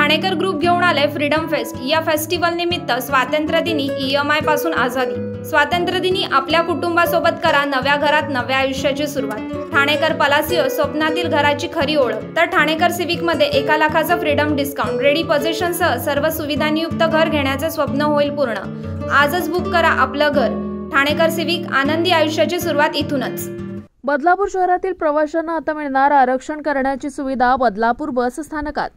Thanekar group घेऊन आले freedom fest. या फेस्टिवल निमित्त स्वातंत्र्य दिनी EMI पासून आझादी। स्वातंत्र्य दिनी आपल्या कुटुंबासोबत करा नव्या घरात नव्या आयुष्याची सुरुवात। ठाणेकर पलासियो स्वप्नातील घराची खरी ओळख। तर ठाणेकर सिविक मध्ये 1 लाखाचा फ्रीडम डिस्काउंट। रेडी पोझिशन सह सर्व सुविधांयुक्त घर घेण्याचे स्वप्न होईल पूर्ण। आजच बुक करा आपलं घर। ठाणेकर सिविक, आनंदी आयुष्याची सुरुवात इथूनच। बदलापूर शहरातील प्रवाशांना आता मिळणार आरक्षण करण्याची सुविधा बदलापूर बस स्थानकात।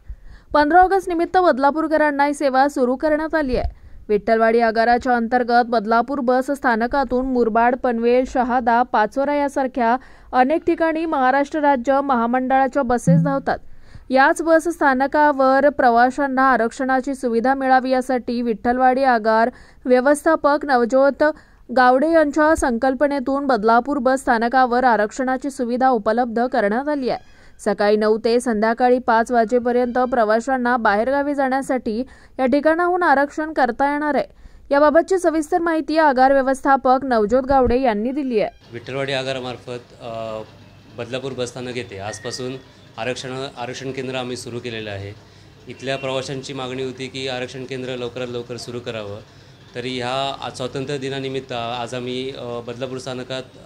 15 ऑगस्ट निमित्त बदलापूरकरांना ही सेवा सुरू करण्यात आली आहे। विठ्ठलवाडी आगाराच्या अंतर्गत बदलापूर बस स्थानकातून मुरबाड, पनवेल, शहादा, पाचोरा यासारख्या अनेक ठिकाणी महाराष्ट्र राज्य महामंडळाच्या बसेस धावतात। याच बस स्थानकावर प्रवाशांना आरक्षणाची सुविधा मिळावी यासाठी विठ्ठलवाडी आगार व्यवस्थापक नवज्योत गावडे यांच्या संकल्पनेतून बदलापूर बस स्थानकावर आरक्षणाची सुविधा उपलब्ध करण्यात आली आहे। सकाळी 9 ते संध्याकाळी 5 वाजेपर्यंत प्रवाशांना बाहेरगावी जाण्यासाठी या ठिकाणाहून आरक्षण करता येणार आहे। याबाबतची सविस्तर माहिती आगार व्यवस्थापक नवज्योत गावडे यांनी दिली आहे। विठ्ठलवाडी आगारामार्फत बदलापूर बस स्थानक येथे आजपासून आरक्षण केंद्र आम्ही सुरू केलेलं आहे। इथल्या प्रवाशांची मागणी होती की आरक्षण केंद्र लवकरात लवकर सुरू करावं। तरी ह्या स्वातंत्र्य दिनानिमित्त आज आम्ही बदलापूर स्थानकात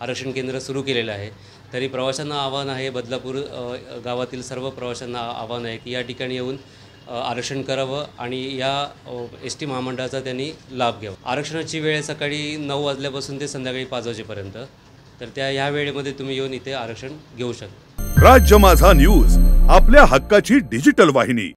आरक्षण केंद्र सुरू केलेलं आहे। तरी प्रवाशांना आव्हान आहे, बदलापूर गावातील सर्व प्रवाशांना आव्हान आहे की या ठिकाणी येऊन आरक्षण करावं आणि या ST महामंडळाचा त्यांनी लाभ घ्यावा। आरक्षणाची वेळ सकाळी 9 वाजल्यापासून ते संध्याकाळी 5 वाजेपर्यंत, तर ह्या वेळेमध्ये तुम्ही येऊन इथे आरक्षण घेऊ शकता। राज्य माझा न्यूज, आपल्या हक्काची डिजिटल वाहिनी।